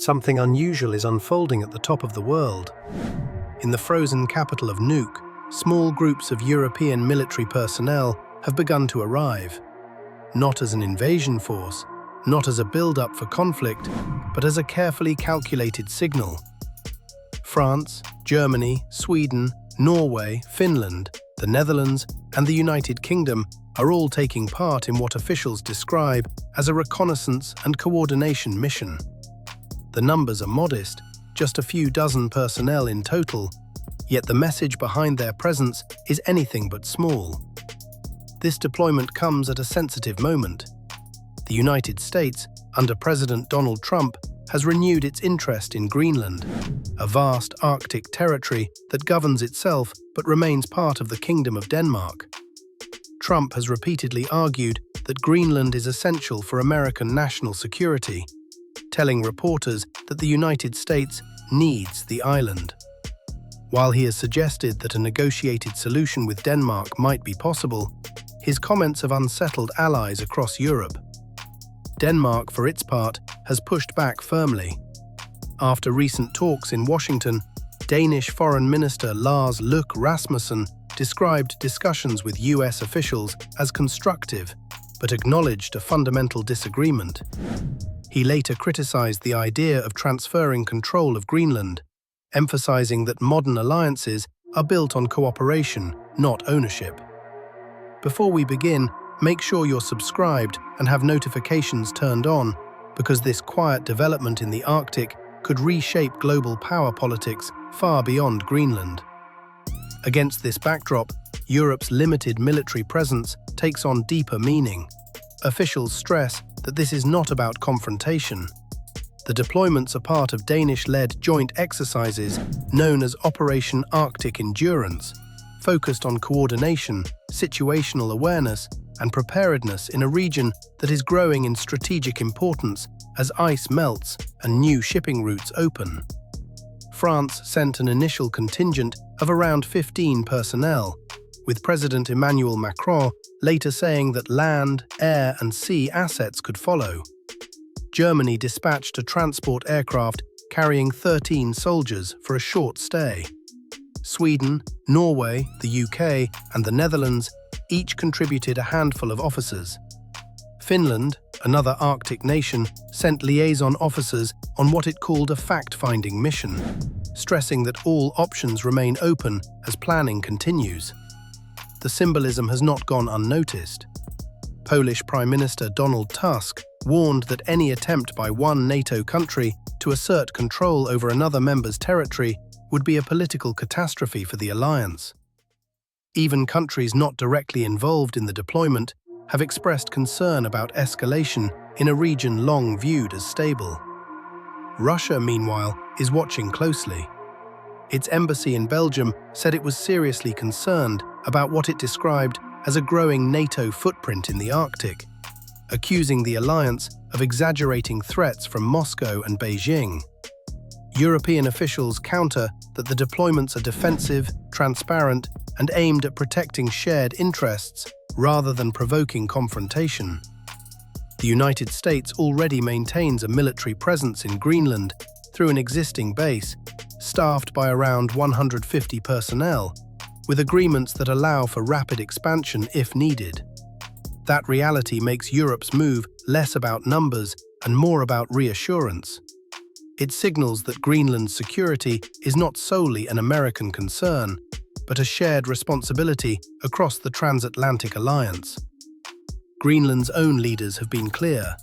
something unusual is unfolding at the top of the world. In the frozen capital of Nuuk, small groups of European military personnel have begun to arrive, not as an invasion force, not as a build-up for conflict, but as a carefully calculated signal. France, Germany, Sweden, Norway, Finland, the Netherlands, and the United Kingdom are all taking part in what officials describe as a reconnaissance and coordination mission. The numbers are modest, just a few dozen personnel in total, yet the message behind their presence is anything but small. This deployment comes at a sensitive moment. The United States, under President Donald Trump, has renewed its interest in Greenland, a vast Arctic territory that governs itself but remains part of the Kingdom of Denmark. Trump has repeatedly argued that Greenland is essential for American national security, telling reporters that the United States needs the island. While he has suggested that a negotiated solution with Denmark might be possible, his comments have unsettled allies across Europe. Denmark, for its part, has pushed back firmly. After recent talks in Washington, Danish Foreign Minister Lars Løkke Rasmussen described discussions with US officials as constructive, but acknowledged a fundamental disagreement. He later criticized the idea of transferring control of Greenland, emphasizing that modern alliances are built on cooperation, not ownership. Before we begin, make sure you're subscribed and have notifications turned on, because this quiet development in the Arctic could reshape global power politics far beyond Greenland. Against this backdrop, Europe's limited military presence takes on deeper meaning. Officials stress that this is not about confrontation. The deployments are part of Danish-led joint exercises known as Operation Arctic Endurance, focused on coordination, situational awareness, and preparedness in a region that is growing in strategic importance as ice melts and new shipping routes open. France sent an initial contingent of around 15 personnel, with President Emmanuel Macron later saying that land, air, and sea assets could follow. Germany dispatched a transport aircraft carrying 13 soldiers for a short stay. Sweden, Norway, the UK, and the Netherlands each contributed a handful of officers. Finland, another Arctic nation, sent liaison officers on what it called a fact-finding mission, stressing that all options remain open as planning continues. The symbolism has not gone unnoticed. Polish Prime Minister Donald Tusk warned that any attempt by one NATO country to assert control over another member's territory would be a political catastrophe for the alliance. Even countries not directly involved in the deployment have expressed concern about escalation in a region long viewed as stable. Russia, meanwhile, is watching closely. Its embassy in Belgium said it was seriously concerned about what it described as a growing NATO footprint in the Arctic, accusing the alliance of exaggerating threats from Moscow and Beijing. European officials counter that the deployments are defensive, transparent, and aimed at protecting shared interests rather than provoking confrontation. The United States already maintains a military presence in Greenland through an existing base, staffed by around 150 personnel, with agreements that allow for rapid expansion if needed. That reality makes Europe's move less about numbers and more about reassurance. It signals that Greenland's security is not solely an American concern, but a shared responsibility across the transatlantic alliance. Greenland's own leaders have been clear.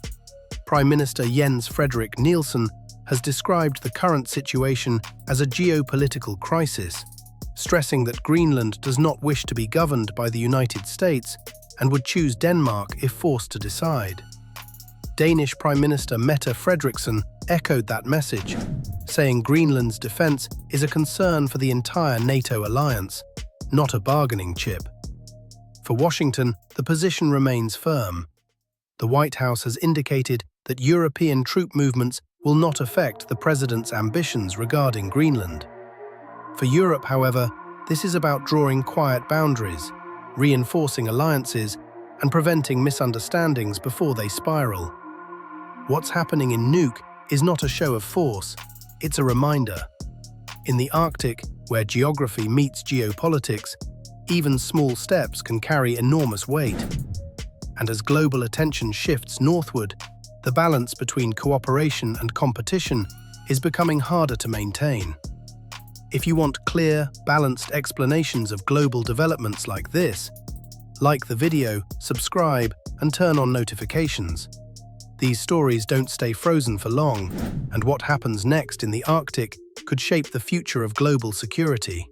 Prime Minister Jens Frederik Nielsen has described the current situation as a geopolitical crisis, stressing that Greenland does not wish to be governed by the United States and would choose Denmark if forced to decide. Danish Prime Minister Mette Frederiksen echoed that message, saying Greenland's defense is a concern for the entire NATO alliance, not a bargaining chip. For Washington, the position remains firm. The White House has indicated that European troop movements will not affect the president's ambitions regarding Greenland. For Europe, however, this is about drawing quiet boundaries, reinforcing alliances, and preventing misunderstandings before they spiral. What's happening in Nuuk is not a show of force, it's a reminder. In the Arctic, where geography meets geopolitics, even small steps can carry enormous weight. And as global attention shifts northward, the balance between cooperation and competition is becoming harder to maintain. If you want clear, balanced explanations of global developments like this, like the video, subscribe, and turn on notifications. These stories don't stay frozen for long, and what happens next in the Arctic could shape the future of global security.